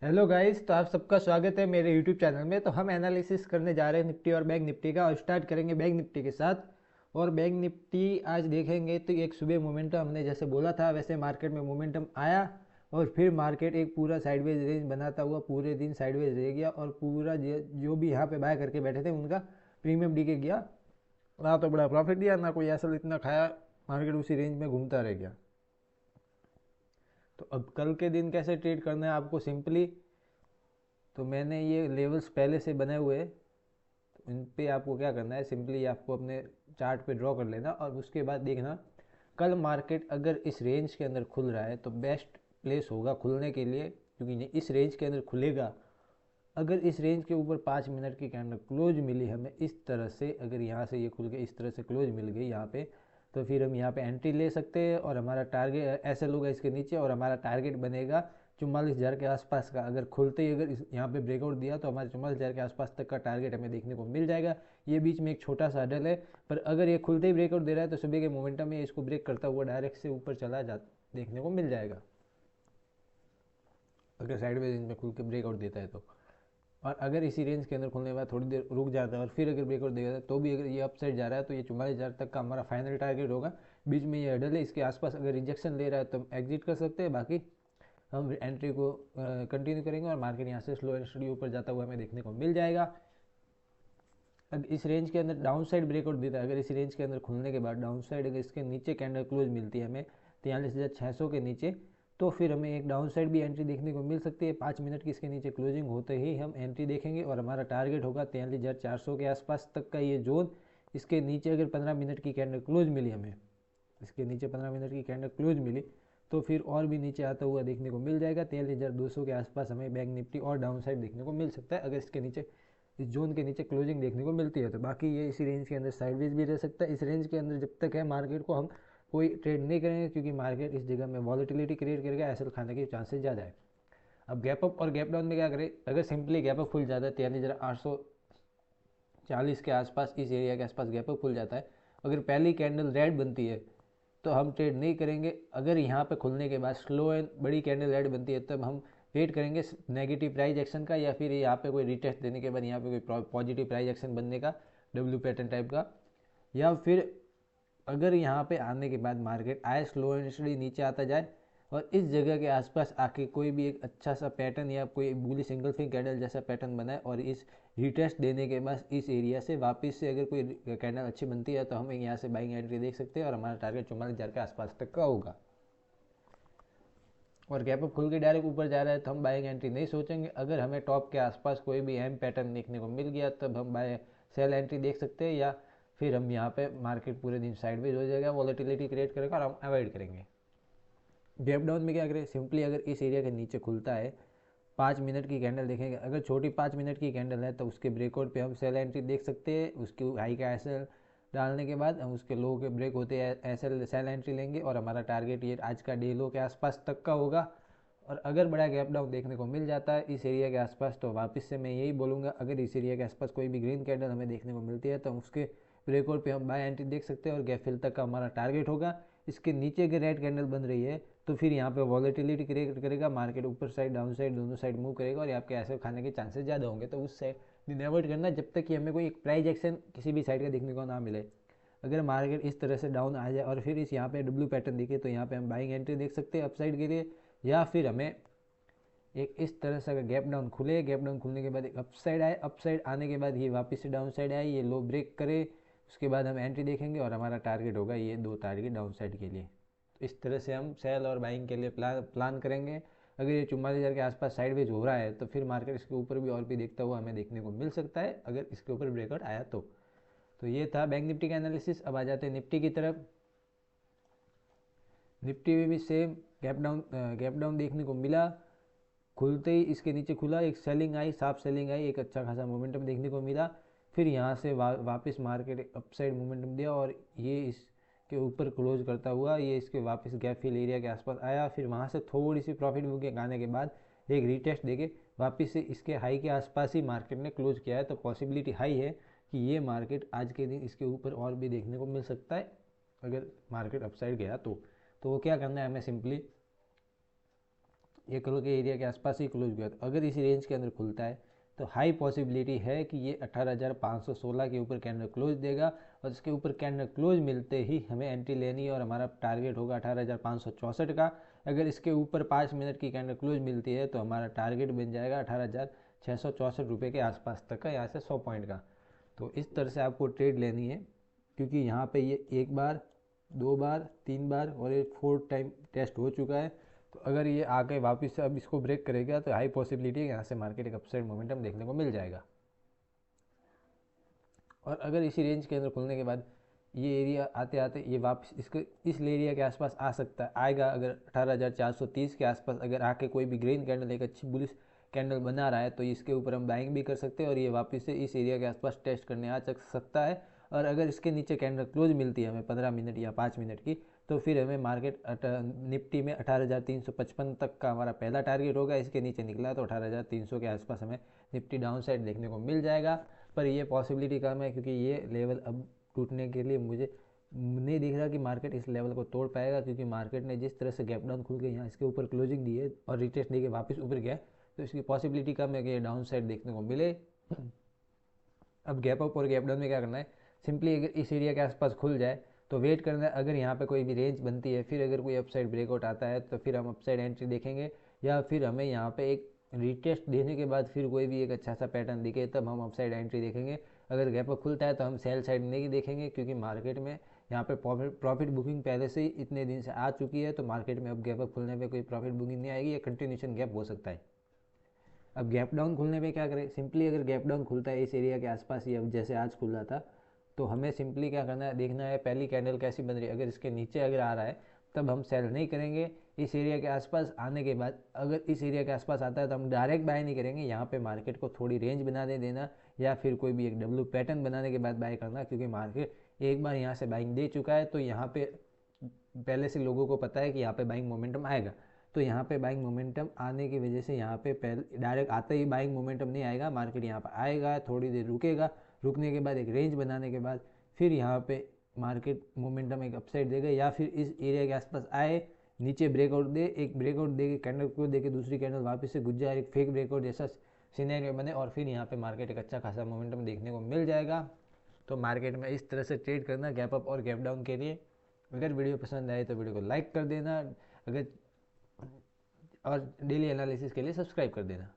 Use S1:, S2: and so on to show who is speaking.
S1: Hello guys, तो आप सबका स्वागत है मेरे यूट्यूब चैनल में। तो हम एनालिसिस करने जा रहे हैं निफ्टी और बैंक निफ्टी का, और स्टार्ट करेंगे बैंक निफ्टी के साथ। और बैंक निफ्टी आज देखेंगे तो एक सुबह मोमेंटम हमने जैसे बोला था वैसे मार्केट में मोमेंटम आया, और फिर मार्केट एक पूरा साइडवेज रेंज बनाता हुआ पूरे दिन साइडवेज रह गया, और पूरा जो भी यहाँ पे बाय करके बैठे थे उनका प्रीमियम डी के गया। ना तो बड़ा प्रॉफिट दिया, ना कोई असल इतना खाया। मार्केट उसी रेंज में घूमता रह गया। तो अब कल के दिन कैसे ट्रेड करना है आपको सिंपली, तो मैंने ये लेवल्स पहले से बनाए हुए हैं। तो इन पे आपको क्या करना है, सिंपली आपको अपने चार्ट पे ड्रॉ कर लेना, और उसके बाद देखना कल मार्केट अगर इस रेंज के अंदर खुल रहा है तो बेस्ट प्लेस होगा खुलने के लिए, क्योंकि इस रेंज के अंदर खुलेगा। अगर इस रेंज के ऊपर 5 मिनट की कैंडल क्लोज मिली हमें इस तरह से, अगर यहाँ से ये खुल के इस तरह से क्लोज मिल गई यहाँ पे, तो फिर हम यहाँ पे एंट्री ले सकते हैं। और हमारा टारगेट ऐसे होगा इसके नीचे, और हमारा टारगेट बनेगा 44,000 के आसपास का। अगर खुलते ही अगर यहाँ पे ब्रेकआउट दिया तो हमारे 44,000 के आसपास तक का टारगेट हमें देखने को मिल जाएगा। ये बीच में एक छोटा सा हडल है, पर अगर ये खुलते ही ब्रेकआउट दे रहा है तो सुबह के मोमेंटम में इसको ब्रेक करता हुआ डायरेक्ट से ऊपर चला जा देखने को मिल जाएगा, अगर साइडवेज में खुल के ब्रेकआउट देता है तो। और अगर इसी रेंज के अंदर खुलने के बाद थोड़ी देर रुक जाता है और फिर अगर ब्रेकआउट देगा तो भी अगर ये अपसाइड जा रहा है तो ये 44,000 तक का हमारा फाइनल टारगेट होगा। बीच में ये हडल है, इसके आसपास अगर रिजेक्शन ले रहा है तो हम एग्जिट कर सकते हैं, बाकी हम एंट्री को कंटिन्यू करेंगे, और मार्केट यहाँ से स्लो एंड स्टडी ऊपर जाता हुआ हमें देखने को मिल जाएगा। अब इस रेंज के अंदर डाउन साइड ब्रेकआउट देता है, अगर इस रेंज के अंदर खुलने के बाद डाउन साइड अगर इसके नीचे कैंडल क्लोज मिलती है हमें 43,600 के नीचे, तो फिर हमें एक डाउन साइड भी एंट्री देखने को मिल सकती है। 5 मिनट की इसके नीचे क्लोजिंग होते ही हम एंट्री देखेंगे, और हमारा टारगेट होगा 43,400 के आसपास तक का ये जोन। इसके नीचे अगर 15 मिनट की कैंडल क्लोज मिली हमें, इसके नीचे 15 मिनट की कैंडल क्लोज मिली, तो फिर और भी नीचे आता हुआ देखने को मिल जाएगा। 43,200 के आसपास हमें बैंक निफ्टी और डाउन साइड देखने को मिल सकता है, अगर इसके नीचे इस जोन के नीचे क्लोजिंग देखने को मिलती है तो। बाकी ये इसी रेंज के अंदर साइडवेज भी रह सकता है। इस रेंज के अंदर जब तक है मार्केट को हम कोई ट्रेड नहीं करेंगे, क्योंकि मार्केट इस जगह में वॉलेटिलिटी क्रिएट करेगा, एसएल खाने के चांसेस ज़्यादा है। अब गैप अप और गैप डाउन में क्या करें, अगर सिंपली गैप अप खुल जाता है 43,840 के आसपास, इस एरिया के आसपास गैप अप खुल जाता है, अगर पहली कैंडल रेड बनती है तो हम ट्रेड नहीं करेंगे। अगर यहाँ पे खुलने के बाद स्लो एंड बड़ी कैंडल रेड बनती है तब हम वेट करेंगे नेगेटिव प्राइस एक्शन का, या फिर यहाँ पे कोई रिटेस्ट देने के बाद यहाँ पे कोई पॉजिटिव प्राइस एक्शन बनने का, डब्ल्यू पैटर्न टाइप का। या फिर अगर यहाँ पे आने के बाद मार्केट आए स्लो एंड स्टडी नीचे आता जाए, और इस जगह के आसपास आके कोई भी एक अच्छा सा पैटर्न या कोई बुली सिंगल फिंग कैंडल जैसा पैटर्न बनाए, और इस रिटेस्ट देने के बाद इस एरिया से वापस से अगर कोई कैंडल अच्छी बनती है तो हम यहाँ से बाइंग एंट्री देख सकते हैं, और हमारा टारगेट 44,000 के आसपास तक का होगा। और गैप अप खुल के डायरेक्ट ऊपर जा रहा है तो हम बाइंग एंट्री नहीं सोचेंगे। अगर हमें टॉप के आसपास कोई भी अहम पैटर्न देखने को मिल गया तब हम बाय सेल एंट्री देख सकते हैं, या फिर हम यहाँ पे मार्केट पूरे दिन साइडवेज हो जाएगा, वॉलेटिलिटी क्रिएट करेगा, और हम अवॉइड करेंगे। गैप डाउन में क्या करें, सिंपली अगर इस एरिया के नीचे खुलता है 5 मिनट की कैंडल देखेंगे, अगर छोटी 5 मिनट की कैंडल है तो उसके ब्रेकआउट पे हम सेल एंट्री देख सकते हैं। उसकी हाई का एसएल डालने के बाद हम उसके लो के ब्रेक होते हैं एसएल सेल एंट्री लेंगे, और हमारा टारगेट ये आज का डे लो के आसपास तक का होगा। और अगर बड़ा गैप डाउन देखने को मिल जाता है इस एरिया के आसपास, तो वापस से मैं यही बोलूँगा, अगर इस एरिया के आसपास कोई भी ग्रीन कैंडल हमें देखने को मिलती है तो उसके ब्रेकआउट पे हम बाय एंट्री देख सकते हैं, और गैप फिल तक का हमारा टारगेट होगा। इसके नीचे अगर रेड कैंडल बन रही है तो फिर यहाँ पे वॉलेटिलिटी क्रिएट करेगा, मार्केट ऊपर साइड डाउन साइड दोनों साइड मूव करेगा, और आपके ऐसे खाने के चांसेस ज़्यादा होंगे। तो उस साइड दिन अवॉइड करना जब तक कि हमें कोई एक प्राइस एक्शन किसी भी साइड का देखने को ना मिले। अगर मार्केट इस तरह से डाउन आ जाए और फिर इस यहाँ पे डब्ल्यू पैटर्न दिखे तो यहाँ पे हम बाइंग एंट्री देख सकते हैं अपसाइड के लिए, या फिर हमें एक इस तरह से अगर गैप डाउन खुले, गैप डाउन खुलने के बाद एक अपसाइड आए, अपसाइड आने के बाद ये वापस से डाउन साइड आए, ये लो ब्रेक करे, उसके बाद हम एंट्री देखेंगे, और हमारा टारगेट होगा ये दो टारगेट डाउन साइड के लिए। तो इस तरह से हम सेल और बाइंग के लिए प्लान करेंगे। अगर ये 44,000 के आसपास साइडवेज हो रहा है तो फिर मार्केट इसके ऊपर भी और भी देखता हुआ हमें देखने को मिल सकता है, अगर इसके ऊपर ब्रेकआउट आया तो ये था बैंक निफ्टी का एनालिसिस। अब आ जाते हैं निफ्टी की तरफ। निफ्टी में भी सेम गैप डाउन देखने को मिला, खुलते ही इसके नीचे खुला, एक सेलिंग आई, साफ सेलिंग आई, एक अच्छा खासा मोमेंटम देखने को मिला। फिर यहाँ से वापस मार्केट अपसाइड मोमेंटम दिया, और ये इसके ऊपर क्लोज करता हुआ ये इसके वापस गैप फिल एरिया के आसपास आया। फिर वहाँ से थोड़ी सी प्रॉफिट बुकिंग आने के बाद एक रीटेस्ट देके वापस से इसके हाई के आसपास ही मार्केट ने क्लोज किया है, तो पॉसिबिलिटी हाई है कि ये मार्केट आज के दिन इसके ऊपर और भी देखने को मिल सकता है, अगर मार्केट अपसाइड गया तो। वो क्या करना है हमें, सिंपली ये कलर के एरिया के आसपास ही क्लोज गया, तो अगर इसी रेंज के अंदर खुलता है तो हाई पॉसिबिलिटी है कि ये 18,516 के ऊपर कैंडल क्लोज देगा, और इसके ऊपर कैंडल क्लोज मिलते ही हमें एंट्री लेनी है और हमारा टारगेट होगा 18,564 का। अगर इसके ऊपर 5 मिनट की कैंडल क्लोज मिलती है तो हमारा टारगेट बन जाएगा 18,664 रुपये के आसपास तक का, यहाँ से 100 पॉइंट का। तो इस तरह से आपको ट्रेड लेनी है, क्योंकि यहाँ पे ये एक बार, दो बार, तीन बार और एक 4 टाइम टेस्ट हो चुका है। तो अगर ये आके वापस से अब इसको ब्रेक करेगा तो हाई पॉसिबिलिटी है यहाँ से मार्केट एक अपसाइड मोमेंटम देखने को मिल जाएगा। और अगर इसी रेंज के अंदर खुलने के बाद ये एरिया आते आते ये वापस इसके इस एरिया के आसपास आ सकता है, आएगा। अगर 18,430 के आसपास अगर आके कोई भी ग्रीन कैंडल, एक अच्छी बुलिश कैंडल बना रहा है, तो इसके ऊपर हम बाइंग भी कर सकते हैं और ये वापस से इस एरिया के आसपास टेस्ट करने आ सकता है। और अगर इसके नीचे कैंडल क्लोज मिलती है हमें 15 मिनट या 5 मिनट की, तो फिर हमें मार्केट निफ्टी में 18,355 तक का हमारा पहला टारगेट होगा। इसके नीचे निकला तो 18,300 के आसपास हमें निफ्टी डाउन साइड देखने को मिल जाएगा, पर ये पॉसिबिलिटी कम है, क्योंकि ये लेवल अब टूटने के लिए मुझे नहीं दिख रहा कि मार्केट इस लेवल को तोड़ पाएगा, क्योंकि मार्केट ने जिस तरह से गैप डाउन खुल के यहाँ इसके ऊपर क्लोजिंग दी है और रिटेस्ट दे के वापस ऊपर गया, तो इसकी पॉसिबिलिटी कम है कि ये डाउन साइड देखने को मिले। अब गैप अप और गैप डाउन में क्या करना है, सिंपली अगर इस एरिया के आसपास खुल जाए तो वेट करना है। अगर यहाँ पे कोई भी रेंज बनती है, फिर अगर कोई अपसाइड ब्रेकआउट आता है तो फिर हम अपसाइड एंट्री देखेंगे, या फिर हमें यहाँ पे एक रिटेस्ट देने के बाद फिर कोई भी एक अच्छा सा पैटर्न दिखे तब हम अपसाइड एंट्री देखेंगे। अगर गैप अप खुलता है तो हम सेल साइड नहीं देखेंगे, क्योंकि मार्केट में यहाँ पे प्रॉफिट बुकिंग पहले से ही इतने दिन से आ चुकी है, तो मार्केट में अब गैप अप खुलने पे कोई प्रॉफिट बुकिंग नहीं आएगी, या कंटिन्यूशन गैप हो सकता है। अब गैप डाउन खुलने पे क्या करें, सिंपली अगर गैप डाउन खुलता है इस एरिया के आसपास ही, अब जैसे आज खुला था, तो हमें सिंपली क्या करना है, देखना है पहली कैंडल कैसी बन रही है। अगर इसके नीचे अगर आ रहा है तब हम सेल नहीं करेंगे। इस एरिया के आसपास आने के बाद अगर इस एरिया के आसपास आता है तो हम डायरेक्ट बाय नहीं करेंगे, यहाँ पे मार्केट को थोड़ी रेंज बना दे देना, या फिर कोई भी एक डब्ल्यू पैटर्न बनाने के बाद बाय करना, क्योंकि मार्केट एक बार यहाँ से बाइंग दे चुका है, तो यहाँ पे पहले से लोगों को पता है कि यहाँ पे बाइंग मोमेंटम आएगा। तो यहाँ पे बाइंग मोमेंटम आने की वजह से यहाँ पे पहले डायरेक्ट आते ही बाइंग मोमेंटम नहीं आएगा, मार्केट यहाँ पर आएगा, थोड़ी देर रुकेगा, रुकने के बाद एक रेंज बनाने के बाद फिर यहाँ पे मार्केट मोमेंटम एक अपसाइड देगा, या फिर इस एरिया के आसपास आए, नीचे ब्रेकआउट दे, एक ब्रेकआउट दे के कैंडल को दे के दूसरी कैंडल वापस से घुस जाए, एक फेक ब्रेकआउट जैसा सिनेरियो बने, और फिर यहाँ पे मार्केट एक अच्छा खासा मोमेंटम देखने को मिल जाएगा। तो मार्केट में इस तरह से ट्रेड करना गैप अप और गैप डाउन के लिए। अगर वीडियो पसंद आए तो वीडियो को लाइक कर देना, अगर और डेली एनालिसिस के लिए सब्सक्राइब कर देना।